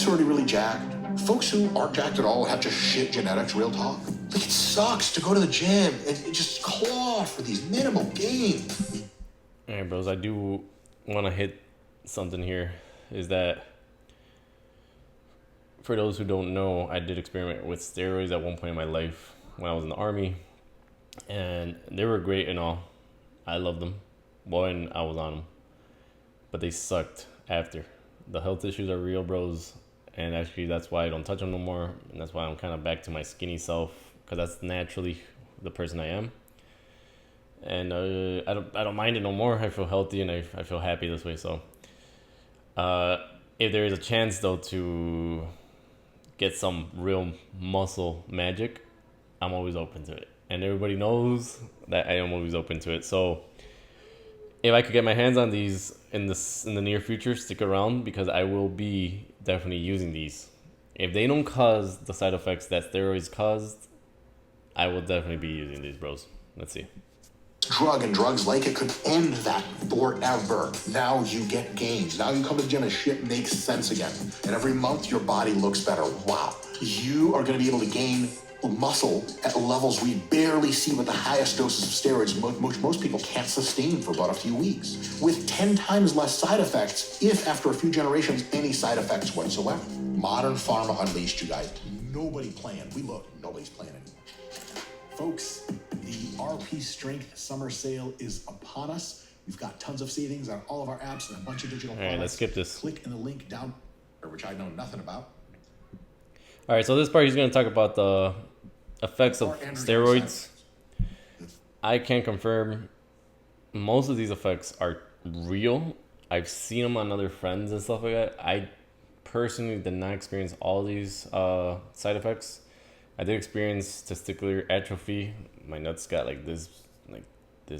Folks who are already really jacked, folks who aren't jacked at all have just shit genetics, real talk. Like, it sucks to go to the gym and just claw for these minimal gains. All right, bros, I do want to hit something here. Is that for those who don't know, I did experiment with steroids at one point in my life when I was in the army, and they were great and all. I loved them when I was on them, but they sucked after. The health issues are real, bros, and actually that's why I don't touch them no more, and that's why I'm kind of back to my skinny self, because that's naturally the person I am. And I don't mind it no more. I feel healthy and I feel happy this way. So if there is a chance though to get some real muscle magic, I'm always open to it, and everybody knows that I am always open to it. So if I could get my hands on these in the near future, stick around, because I will be definitely using these. If they don't cause the side effects that steroids caused, I will definitely be using these, bros. Let's see. Drug and drugs like it could end that forever. Now you get gains. Now you come to the gym and shit makes sense again. And every month your body looks better. Wow. You are going to be able to gain muscle at levels we barely see with the highest doses of steroids most people can't sustain for about a few weeks, with 10 times less side effects, if after a few generations any side effects whatsoever. Modern Pharma unleashed, you guys. Nobody playing. Nobody's playing anymore. Folks, the RP Strength summer sale is upon us. We've got tons of savings on all of our apps and a bunch of digital products. All right, let's skip this. Click in the link down, which I know nothing about. All right, so this part he's going to talk about the effects of steroids. I can confirm most of these effects are real. I've seen them on other friends and stuff like that. I personally did not experience all these side effects. I did experience testicular atrophy. My nuts got like this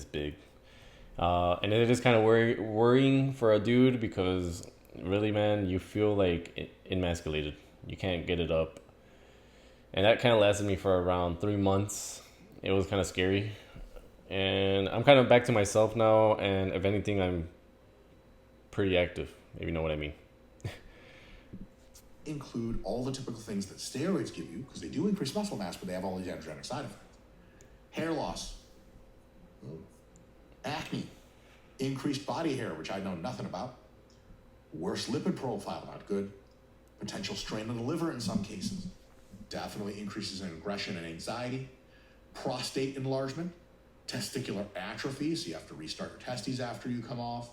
big. And it is kind of worrying for a dude, because really, man, you feel like emasculated. You can't get it up. And that kind of lasted me for around 3 months. It was kind of scary. And I'm kind of back to myself now. And if anything, I'm pretty active, if you know what I mean. Include all the typical things that steroids give you, because they do increase muscle mass, but they have all these androgenic side effects. Hair loss, acne, increased body hair, which I know nothing about, worse lipid profile, not good, potential strain on the liver in some cases, definitely increases in aggression and anxiety, prostate enlargement, testicular atrophy, so you have to restart your testes after you come off,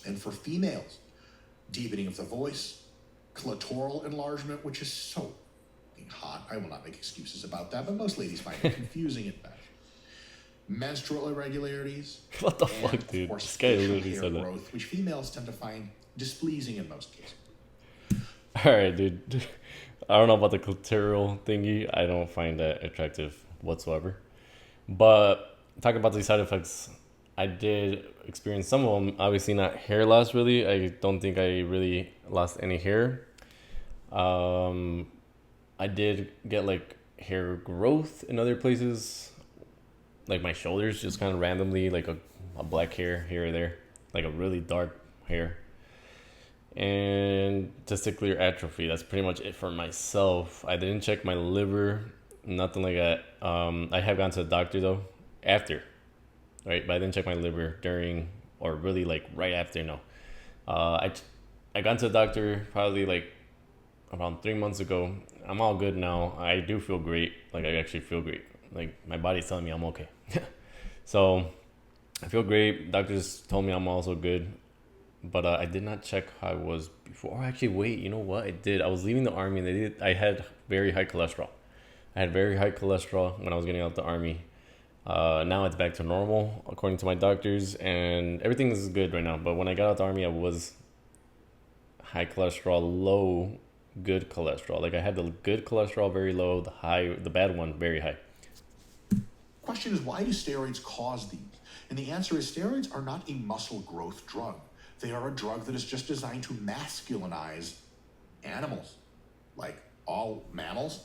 and for females, deepening of the voice, clitoral enlargement, which is so hot. I will not make excuses about that, but most ladies find it confusing at best. Menstrual irregularities. What the fuck, dude? This guy literally said that. Growth, which females tend to find displeasing in most cases. All right, dude. I don't know about the clitoral thingy. I don't find that attractive whatsoever. But talking about these side effects, I did experience some of them. Obviously not hair loss, really. I don't think I really lost any hair. I did get like hair growth in other places, like my shoulders, just kind of randomly, like a black hair here or there, like a really dark hair. And testicular atrophy, that's pretty much it for myself. I didn't check my liver, nothing like that. I have gone to the doctor though after, right? But I didn't check my liver during, or really like right after. No, I got to the doctor probably like around 3 months ago. I'm all good now. I do feel great. Like, I actually feel great. Like, my body's telling me I'm okay. So I feel great. Doctors told me I'm also good. But I did not check how I was before. Oh, actually, wait, you know what? I did. I was leaving the army and I had very high cholesterol. I had very high cholesterol when I was getting out of the army. Now it's back to normal, according to my doctors, and everything is good right now. But when I got out of the army, I was high cholesterol, low, good cholesterol. Like, I had the good cholesterol very low, the bad one very high. Question is, why do steroids cause these? And the answer is, steroids are not a muscle growth drug. They are a drug that is just designed to masculinize animals, like all mammals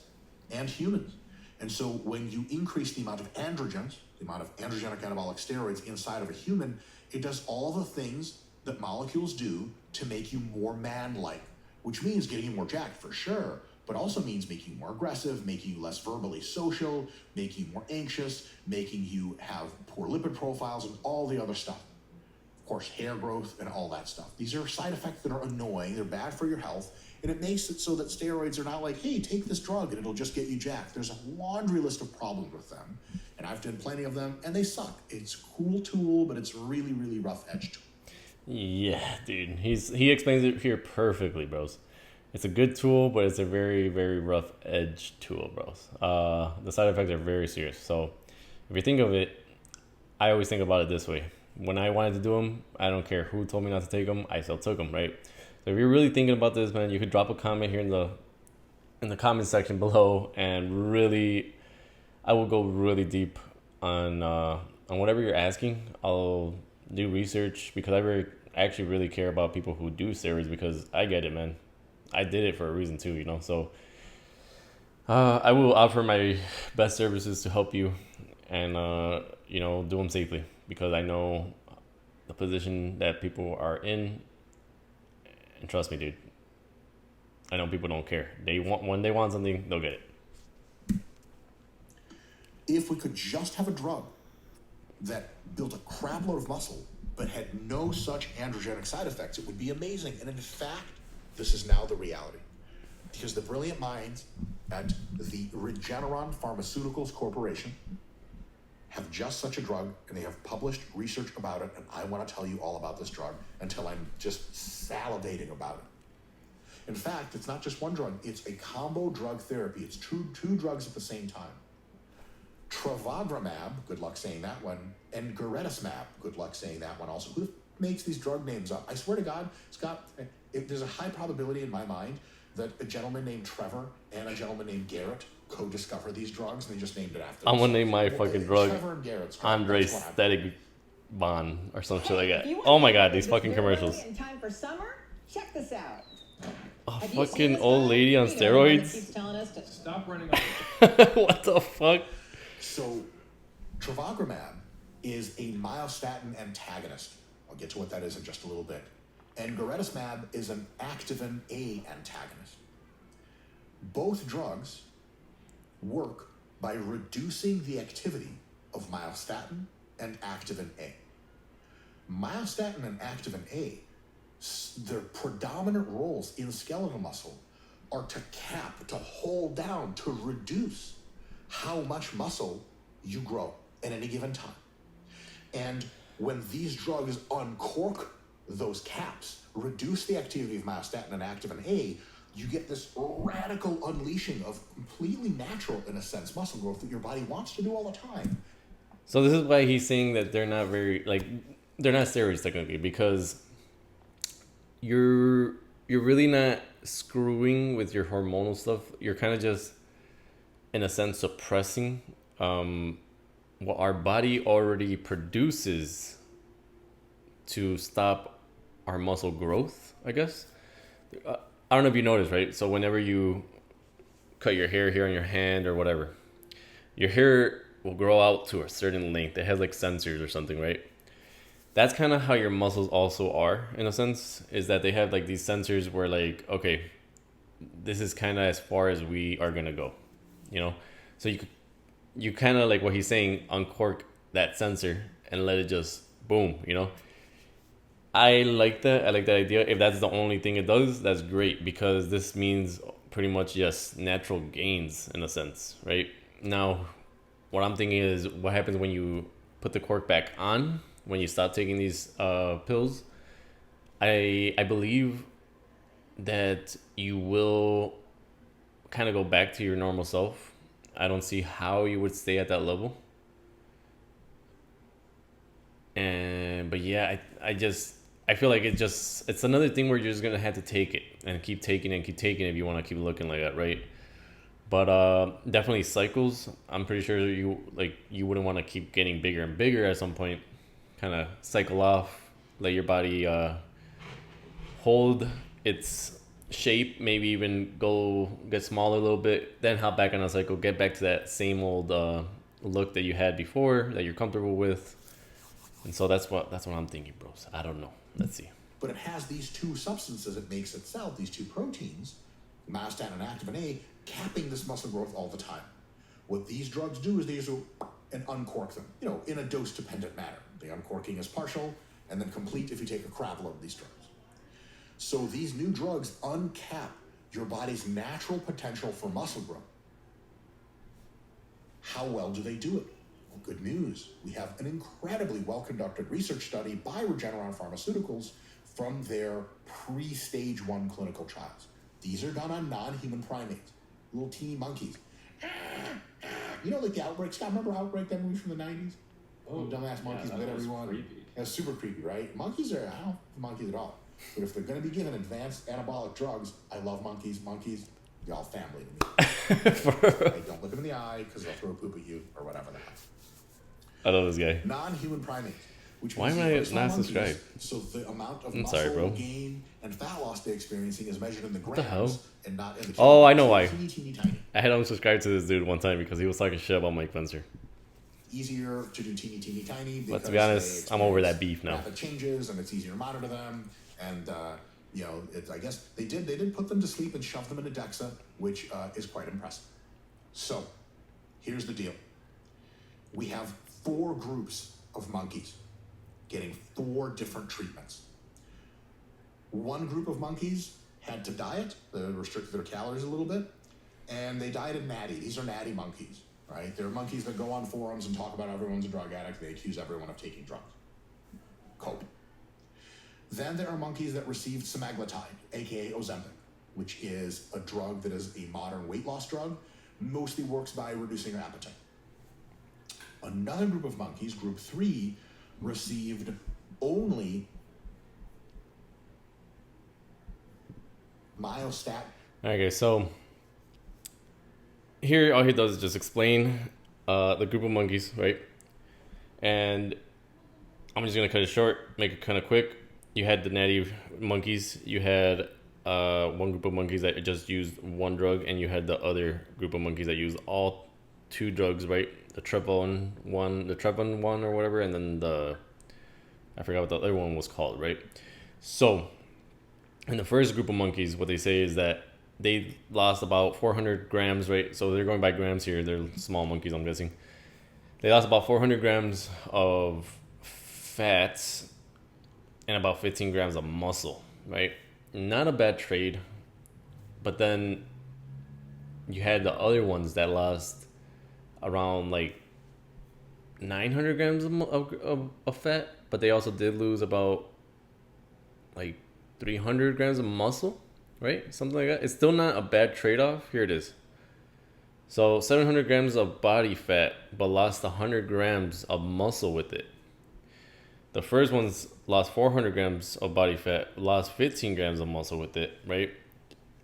and humans. And so when you increase the amount of androgens, the amount of androgenic anabolic steroids inside of a human, it does all the things that molecules do to make you more man-like, which means getting you more jacked for sure, but also means making you more aggressive, making you less verbally social, making you more anxious, making you have poor lipid profiles, and all the other stuff. Of course, hair growth and all that stuff. These are side effects that are annoying, they're bad for your health, and it makes it so that steroids are not like, hey, take this drug and it'll just get you jacked. There's a laundry list of problems with them, and I've done plenty of them, and they suck. It's a cool tool, but it's really, really rough-edged. Yeah, dude. He explains it here perfectly, bros. It's a good tool, but it's a very, very rough edge tool, bros. The side effects are very serious. So if you think of it, I always think about it this way. When I wanted to do them, I don't care who told me not to take them, I still took them, right? So if you're really thinking about this, man, you could drop a comment here in the comment section below, and really, I will go really deep on whatever you're asking. I'll do research because I actually really care about people who do steroids, because I get it, man. I did it for a reason too, you know. So I will offer my best services to help you, and do them safely, because I know the position that people are in, and trust me, dude. I know people don't care. When they want something, they'll get it. If we could just have a drug that built a crap load of muscle but had no such androgenic side effects, it would be amazing. And in fact, this is now the reality. Because the brilliant minds at the Regeneron Pharmaceuticals Corporation have just such a drug, and they have published research about it, and I want to tell you all about this drug until I'm just salivating about it. In fact, it's not just one drug, it's a combo drug therapy. It's two drugs at the same time. Travagramab, good luck saying that one, and Garetismab, good luck saying that one also. Who makes these drug names up? I swear to God, there's a high probability in my mind that a gentleman named Trevor and a gentleman named Garrett co-discover these drugs, and they just named it after I'm gonna name my fucking drug Trevor and Garrett's Andre Static Bond or some shit like that. Oh my god, these fucking commercials. In time for summer, check this out. A fucking old lady on steroids? Keeps telling us to Stop running off. What the fuck? So, Travagramab is a myostatin antagonist. I'll get to what that is in just a little bit. And Garetismab is an activin A antagonist. Both drugs work by reducing the activity of myostatin and activin A. Myostatin and activin A, their predominant roles in skeletal muscle are to cap, to hold down, to reduce how much muscle you grow at any given time. And when these drugs uncork those caps, reduce the activity of myostatin and activin A, you get this radical unleashing of completely natural, in a sense, muscle growth that your body wants to do all the time. So this is why he's saying that they're not they're not steroids technically, because you're really not screwing with your hormonal stuff. You're kind of just, in a sense, suppressing what our body already produces to stop our muscle growth, I guess. I don't know if you noticed, right? So whenever you cut your hair here on your hand or whatever, your hair will grow out to a certain length. It has like sensors or something, right? That's kind of how your muscles also are, in a sense, is that they have like these sensors where like, okay, this is kind of as far as we are going to go, you know? So you kind of, like what he's saying, uncork that sensor and let it just boom, you know? I like that. I like that idea. If that's the only thing it does, that's great, because this means pretty much just natural gains in a sense, right? Now, what I'm thinking is what happens when you put the cork back on, when you stop taking these pills. I believe that you will kind of go back to your normal self. I don't see how you would stay at that level. But yeah, I feel like it's another thing where you're just gonna have to take it and keep taking it if you want to keep looking like that, right? But definitely cycles. I'm pretty sure you wouldn't want to keep getting bigger and bigger. At some point, kind of cycle off, let your body hold its shape, maybe even go get smaller a little bit, then hop back on a cycle, get back to that same old look that you had before, that you're comfortable with. And so that's what I'm thinking, bros. I don't know. Let's see. but it has these two substances it makes itself, these two proteins, myostatin and activin A, capping this muscle growth all the time. What these drugs do is they just and uncork them, in a dose-dependent manner. The uncorking is partial and then complete if you take a crap load of these drugs. So these new drugs uncap your body's natural potential for muscle growth. How well do they do it? Well, good news. We have an incredibly well-conducted research study by Regeneron Pharmaceuticals from their pre-stage 1 clinical trials. These are done on non-human primates, little teeny monkeys. Like the Outbreak. Scott, remember Outbreak, that movie from the 90s? Oh, dumbass monkeys bit everyone. Creepy. That's super creepy, right? Monkeys are, I don't like monkeys at all. But if they're going to be given advanced anabolic drugs, I love monkeys. Monkeys, y'all family to me. Hey, don't look them in the eye because they'll throw a poop at you or whatever the heck. I love this guy. Non-human primates. Which Why means am I these not monkeys, subscribed? So the amount of I'm muscle sorry, bro. gain and fat loss they're experiencing is measured in the grams the hell? and not in the Oh, I know kilograms. why. Teeny, tiny. I had unsubscribed to this dude one time because he was talking shit about Mike Spencer. Easier to do teeny tiny. But to because be honest, they I'm over experience that beef now. Rapid changes, and it's easier to monitor them. And I guess they did put them to sleep and shove them into DEXA, which is quite impressive. So, here's the deal. We have 4 groups of monkeys getting 4 different treatments. One group of monkeys had to diet, they restricted their calories a little bit, and they dieted natty. These are natty monkeys, right? They're monkeys that go on forums and talk about everyone's a drug addict. They accuse everyone of taking drugs. Cope. Then there are monkeys that received semaglutide, aka Ozempic, which is a drug that is a modern weight loss drug, mostly works by reducing your appetite. Another group of monkeys, group 3, received only myostatin. Okay, so here all he does is just explain the group of monkeys, right? And I'm just gonna cut it short, make it kind of quick. You had the natty monkeys. You had one group of monkeys that just used one drug, and you had the other group of monkeys that used all 2 drugs, right? The Trevon one or whatever, and then I forgot what the other one was called, right? So in the first group of monkeys, what they say is that they lost about 400 grams, right? So they're going by grams here. They're small monkeys, I'm guessing. They lost about 400 grams of fats and about 15 grams of muscle, right? Not a bad trade. But then you had the other ones that lost around like 900 grams of fat, but they also did lose about like 300 grams of muscle, right? Something like that. It's still not a bad trade-off. Here it is. So 700 grams of body fat, but lost 100 grams of muscle with it. The first one's lost 400 grams of body fat, lost 15 grams of muscle with it, right?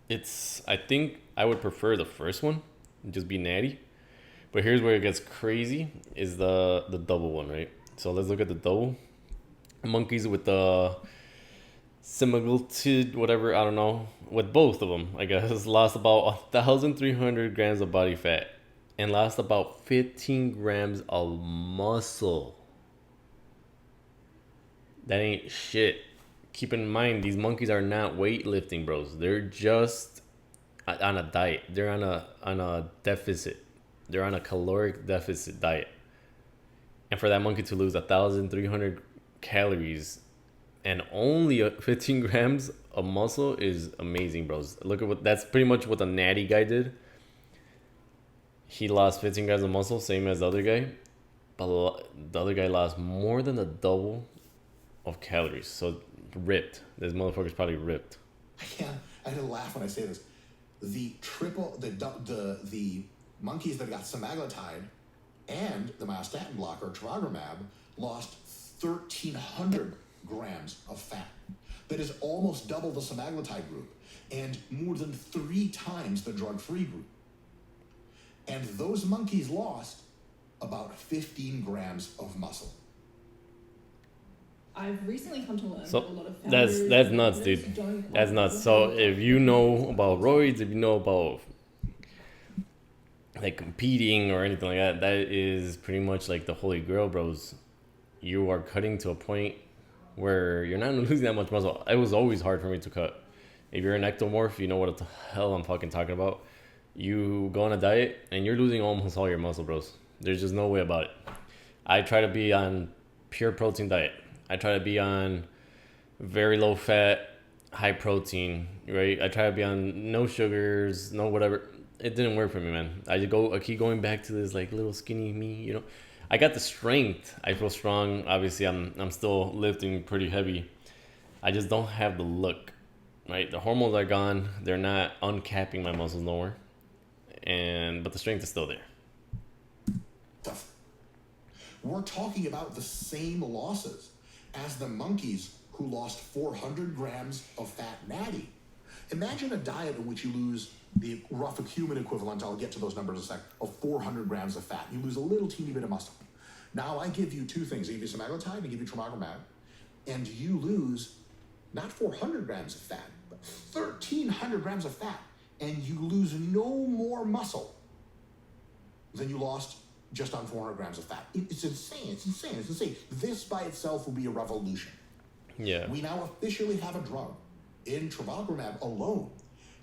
I think I would prefer the first one, just be natty. But here's where it gets crazy, is the double one, right? So let's look at the double. Monkeys with the semaglutide, whatever, I don't know, with both of them, I guess, lost about 1,300 grams of body fat and lost about 15 grams of muscle. That ain't shit. Keep in mind, these monkeys are not weightlifting, bros. They're just on a diet. They're on a deficit. They're on a caloric deficit diet. And for that monkey to lose 1,300 calories and only 15 grams of muscle is amazing, bros. Look at that's pretty much what the natty guy did. He lost 15 grams of muscle, same as the other guy. But the other guy lost more than the double of calories. So ripped. This motherfucker's probably ripped. I had to laugh when I say this. The monkeys that got semaglutide and the myostatin blocker, trevogrumab, lost 1,300 grams of fat. That is almost double the semaglutide group and more than 3 times the drug-free group. And those monkeys lost about 15 grams of muscle. I've recently come to learn So that a lot of that's founders nuts, and dude. owners don't That's want nuts. to So have if you know about roids, if you know about like competing or anything like that, that is pretty much like the holy grail, bros. You are cutting to a point where you're not losing that much muscle. It was always hard for me to cut. If you're an ectomorph, you know what the hell I'm fucking talking about. You go on a diet and you're losing almost all your muscle, bros. There's just no way about it. I try to be on pure protein diet. I try to be on very low fat, high protein, right? I try to be on no sugars, no whatever. It didn't work for me, man. I keep going back to this like little skinny me, you know. I got the strength. I feel strong. Obviously, I'm still lifting pretty heavy. I just don't have the look, right? The hormones are gone. They're not uncapping my muscles no more, but the strength is still there. We're talking about the same losses as the monkeys who lost 400 grams of fat natty. Imagine a diet in which you lose the rough human equivalent, I'll get to those numbers in a sec, of 400 grams of fat. You lose a little teeny bit of muscle. Now I give you two things. I give you semaglutide and I give you trevogrumab, and you lose not 400 grams of fat, but 1,300 grams of fat, and you lose no more muscle than you lost just on 400 grams of fat. It's insane. It's insane. It's insane. This by itself will be a revolution. Yeah. We now officially have a drug in trevogrumab alone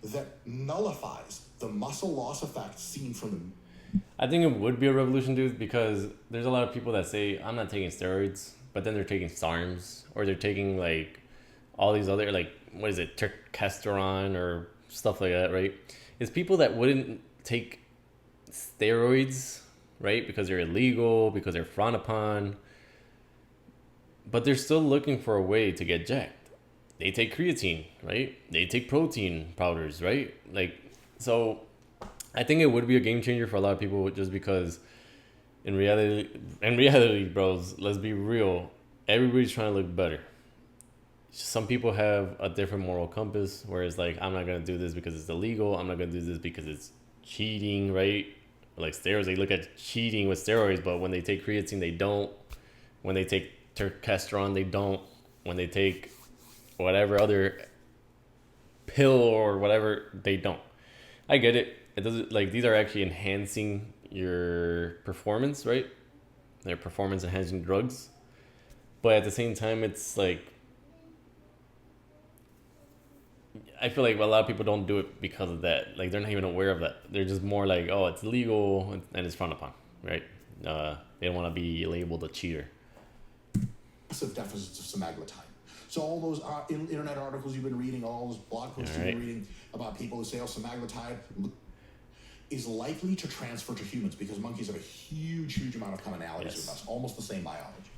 that nullifies the muscle loss effect seen from the... I think it would be a revolution, dude, because there's a lot of people that say, I'm not taking steroids, but then they're taking SARMs, or they're taking, like, all these other, like, what is it, testosterone or stuff like that, right? It's people that wouldn't take steroids, right, because they're illegal, because they're frowned upon, but they're still looking for a way to get jacked. They take creatine, right? They take protein powders, right? Like, so I think it would be a game changer for a lot of people, just because in reality, bros, let's be real. Everybody's trying to look better. Some people have a different moral compass, where it's like, I'm not going to do this because it's illegal. I'm not going to do this because it's cheating, right? Like steroids, they look at cheating with steroids, but when they take creatine, they don't. When they take testosterone, they don't. When they take whatever other pill or whatever, they don't. I get it. It doesn't, like, these are actually enhancing your performance, right? They're performance enhancing drugs. But at the same time, it's like, I feel like a lot of people don't do it because of that. Like, they're not even aware of that. They're just more like, oh, it's legal and it's frowned upon, right? They don't want to be labeled a cheater. Massive deficits of semaglutide. So all those internet articles you've been reading, all those blog posts you've been reading about people who say, oh, semaglutide is likely to transfer to humans because monkeys have a huge amount of commonalities with us, almost the same biology.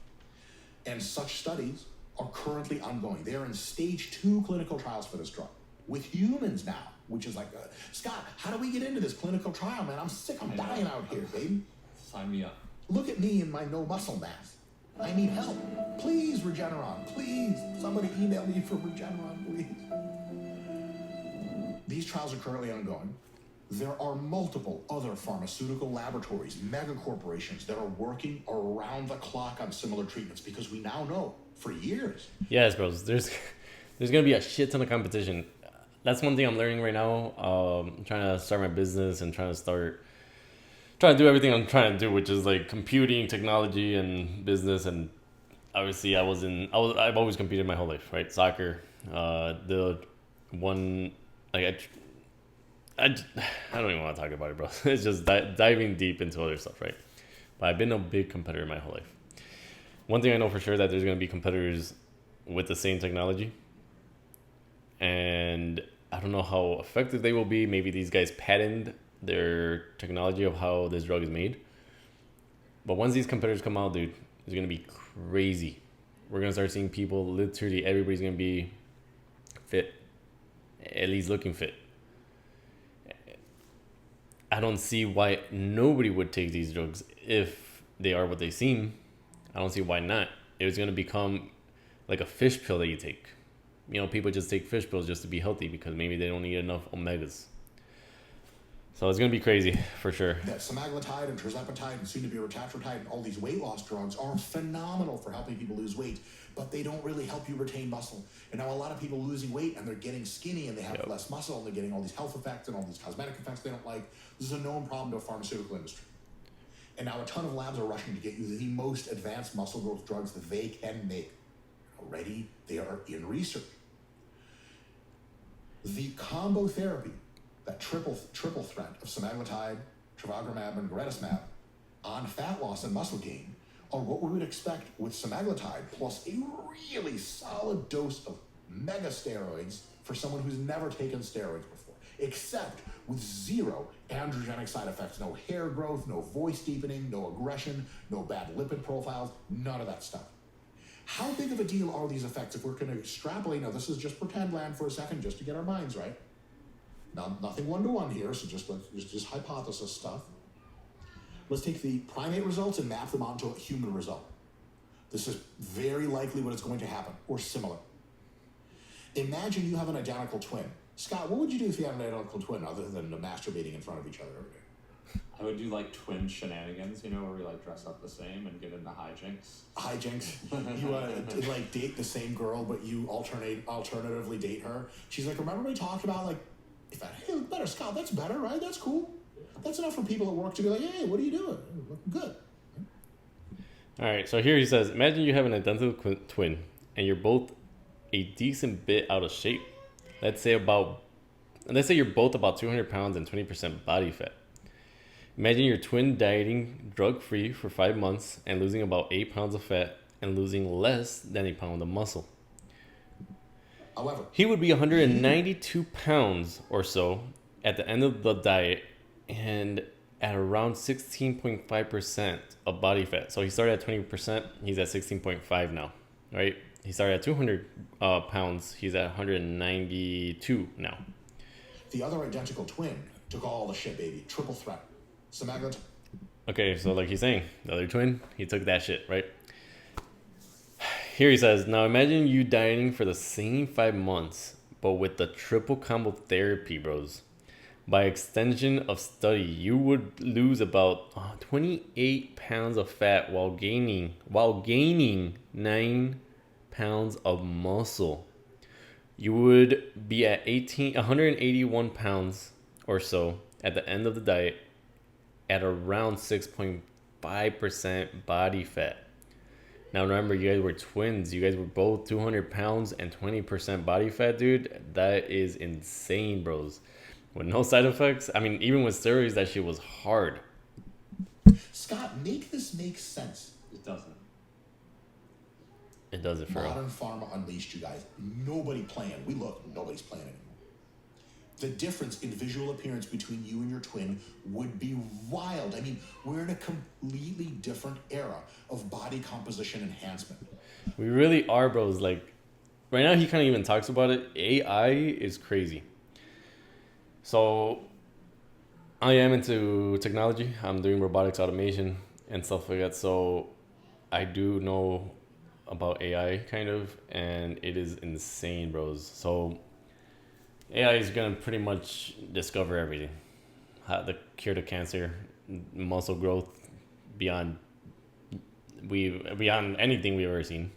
And such studies are currently ongoing. They're in stage 2 clinical trials for this drug with humans now, which is like, Scott, how do we get into this clinical trial, man? I'm sick. I'm dying out here, baby. Sign me up. Look at me and my no muscle mass. I need help. Please, Regeneron. Please. Somebody email me for Regeneron, please. These trials are currently ongoing. There are multiple other pharmaceutical laboratories, mega corporations that are working around the clock on similar treatments because we now know for years. Yes, bros. There's gonna be a shit ton of competition. That's one thing I'm learning right now. I'm trying to start my business and trying to do everything I'm trying to do, which is like computing, technology, and business. And obviously, I've always competed my whole life, right? Soccer. The one, like, I don't even want to talk about it, bro. It's just diving deep into other stuff, right? But I've been a big competitor my whole life. One thing I know for sure, that there's going to be competitors with the same technology. And I don't know how effective they will be. Maybe these guys patent their technology of how this drug is made. But once these competitors come out, dude, it's going to be crazy. We're going to start seeing people, literally everybody's going to be fit, at least looking fit. I don't see why nobody would take these drugs if they are what they seem. I don't see why not. It's going to become like a fish pill that you take. You know, people just take fish pills just to be healthy because maybe they don't eat enough omegas. So it's going to be crazy, for sure. That semaglutide and tirzepatide and soon to be retatrutide and all these weight loss drugs are phenomenal for helping people lose weight, but they don't really help you retain muscle. And now a lot of people losing weight and they're getting skinny and they have less muscle and they're getting all these health effects and all these cosmetic effects they don't like. This is a known problem to the pharmaceutical industry. And now a ton of labs are rushing to get you the most advanced muscle growth drugs that they can make. Already, they are in research. The combo therapy, that triple threat of semaglutide, trevogrumab, and garetosmab on fat loss and muscle gain are what we would expect with semaglutide plus a really solid dose of mega steroids for someone who's never taken steroids before, except with zero androgenic side effects, no hair growth, no voice deepening, no aggression, no bad lipid profiles, none of that stuff. How big of a deal are these effects if we're going to extrapolate? Now, this is just pretend land for a second, just to get our minds right. Now, nothing one-to-one here, so just hypothesis stuff. Let's take the primate results and map them onto a human result. This is very likely what is going to happen, or similar. Imagine you have an identical twin. Scott, what would you do if you had an identical twin other than masturbating in front of each other every day? I would do like twin shenanigans, you know, where we like dress up the same and get into hijinks. Hijinks. You like date the same girl, but you alternatively date her. She's like, remember we talked about like, if I, hey, look better, Scott, that's better, right? That's cool. That's enough for people at work to be like, hey, what are you doing? Looking good. All right, so here he says, imagine you have an identical twin and you're both a decent bit out of shape. Let's say you're both about 200 pounds and 20% body fat. Imagine your twin dieting drug-free for 5 months and losing about 8 pounds of fat and losing less than a pound of muscle. However, he would be 192 pounds or so at the end of the diet and at around 16.5% of body fat. So he started at 20%, he's at 16.5 now, right? He started at 200 pounds, he's at 192 now. The other identical twin took all the shit, baby. Triple threat. Semaglutide. Okay, so like he's saying, the other twin, he took that shit, right? Here he says, now imagine you dieting for the same 5 months, but with the triple combo therapy, bros. By extension of study, you would lose about 28 pounds of fat while gaining 9 pounds of muscle. You would be at 181 pounds or so at the end of the diet at around 6.5% body fat. Now remember, you guys were twins. You guys were both 200 pounds and 20% body fat, dude. That is insane, bros. With no side effects. I mean, even with steroids, that shit was hard. Scott, make this make sense. It doesn't. It does it for real. Modern Pharma unleashed, you guys. Nobody playing. We look, nobody's playing anymore. The difference in visual appearance between you and your twin would be wild. I mean, we're in a completely different era of body composition enhancement. We really are, bros. Like, right now he kind of even talks about it. AI is crazy. So, I am into technology. I'm doing robotics automation and stuff like that. So, I do know about AI, kind of, and it is insane, bros. So, AI is going to pretty much discover everything. The cure to cancer, muscle growth, beyond anything we've ever seen.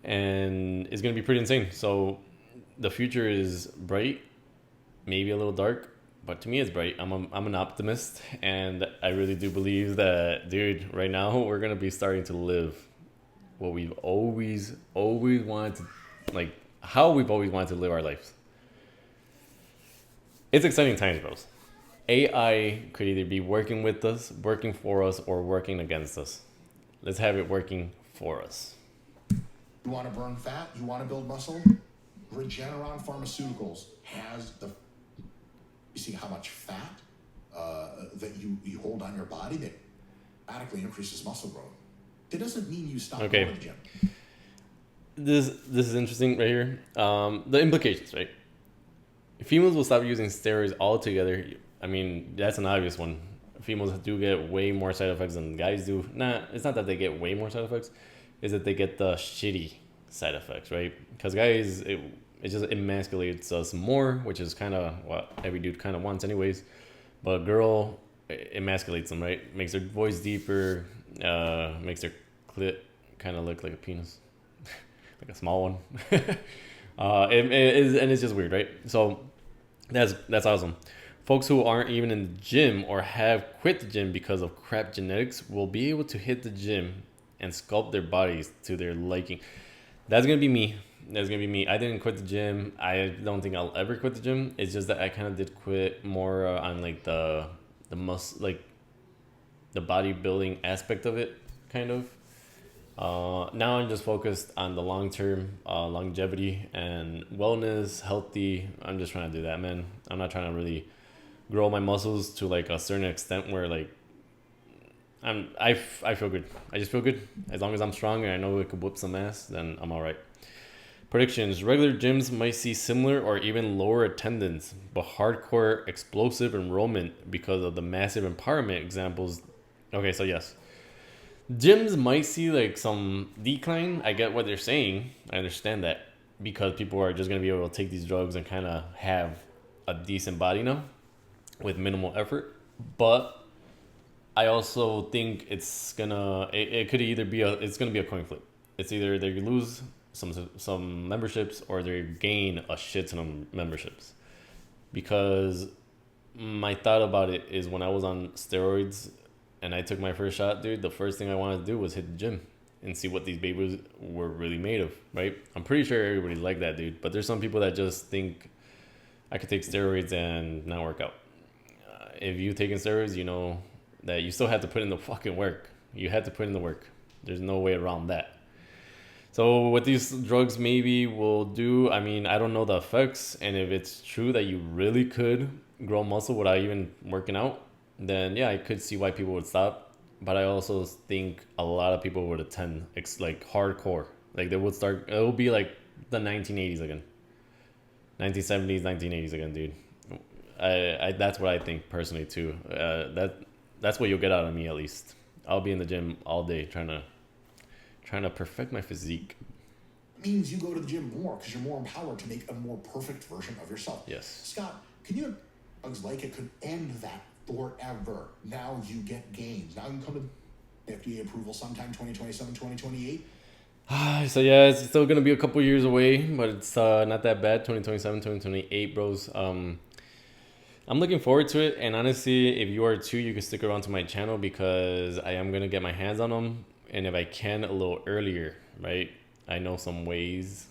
And it's going to be pretty insane. So the future is bright, maybe a little dark, but to me it's bright. I'm an optimist, and I really do believe that, dude, right now we're going to be starting to live what we've always wanted to, like, how we've always wanted to live our lives. It's exciting times, bros. AI could either be working with us, working for us, or working against us. Let's have it working for us. You want to burn fat? You want to build muscle? Regeneron Pharmaceuticals has the... You see how much fat that you hold on your body that radically increases muscle growth. It doesn't mean you stop going to the gym. This is interesting right here. The implications, right? Females will stop using steroids altogether. I mean, that's an obvious one. Females do get way more side effects than guys do. It's not that they get way more side effects. It's that they get the shitty side effects, right? Because guys, it just emasculates us more, which is kind of what every dude kind of wants anyways. But a girl, it emasculates them, right? Makes their voice deeper, makes their clit kind of look like a penis. Like a small one. It is, and it's just weird, right? So that's awesome. Folks who aren't even in the gym or have quit the gym because of crap genetics will be able to hit the gym and sculpt their bodies to their liking. That's gonna be me. That's gonna be me. I didn't quit the gym. I don't think I'll ever quit the gym. It's just that I kind of did quit more on like the muscle, like the bodybuilding aspect of it, kind of. Now I'm just focused on the long term longevity and wellness, healthy. I'm just trying to do that, man. I'm not trying to really grow my muscles to like a certain extent where like I feel good. I just feel good. As long as I'm strong and I know I could whoop some ass, then I'm all right. Predictions. Regular gyms might see similar or even lower attendance, but hardcore explosive enrollment because of the massive empowerment examples. Okay, so yes. Gyms might see like some decline. I get what they're saying. I understand that because people are just going to be able to take these drugs and kind of have a decent body now with minimal effort. But I also think it's gonna it could either be it's gonna be a coin flip. It's either they lose some memberships or they gain a shit ton of memberships. Because my thought about it is when I was on steroids and I took my first shot, dude, the first thing I wanted to do was hit the gym and see what these babies were really made of, right? I'm pretty sure everybody's like that, dude. But there's some people that just think I could take steroids and not work out. If you've taken steroids, you know that you still have to put in the fucking work. You had to put in the work. There's no way around that. So what these drugs maybe will do, I mean, I don't know the effects. And if it's true that you really could grow muscle without even working out, then yeah, I could see why people would stop. But I also think a lot of people would attend. It's like hardcore. Like they would start, it will be like the 1980s again. 1970s, 1980s again, dude. I that's what I think personally too. That's what you'll get out of me at least. I'll be in the gym all day trying to perfect my physique. Means you go to the gym more because you're more empowered to make a more perfect version of yourself. Yes. Scott, can you drugs like it could end that forever? Now you get gains. Now you come to FDA approval sometime 2027, 2028. So yeah, it's still gonna be a couple years away, but it's not that bad. 2027, 2028, bros. I'm looking forward to it, and honestly, if you are too, you can stick around to my channel because I am gonna get my hands on them, and if I can, a little earlier, right? I know some ways.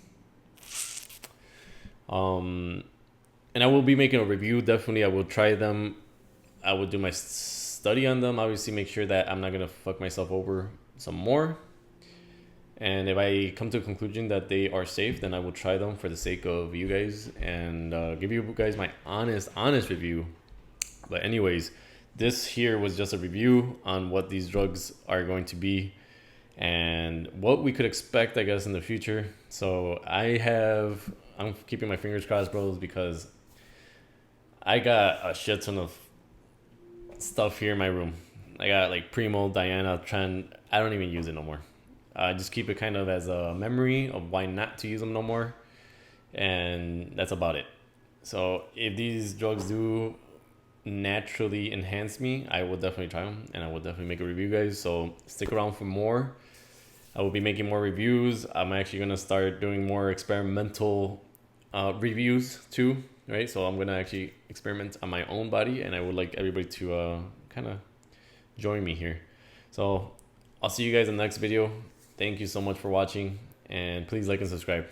And I will be making a review. Definitely, I will try them. I will do my study on them. Obviously, make sure that I'm not gonna fuck myself over some more. And if I come to a conclusion that they are safe, then I will try them for the sake of you guys and give you guys my honest review. But anyways, this here was just a review on what these drugs are going to be and what we could expect, I guess, in the future. So I'm keeping my fingers crossed, bros, because I got a shit ton of stuff here in my room. I got like Primo, Diana, Trend. I don't even use it no more. I just keep it kind of as a memory of why not to use them no more. And that's about it. So if these drugs do naturally enhance me, I will definitely try them. And I will definitely make a review, guys. So stick around for more. I will be making more reviews. I'm actually going to start doing more experimental reviews too. Right? So I'm going to actually experiment on my own body. And I would like everybody to kind of join me here. So I'll see you guys in the next video. Thank you so much for watching, and please like and subscribe.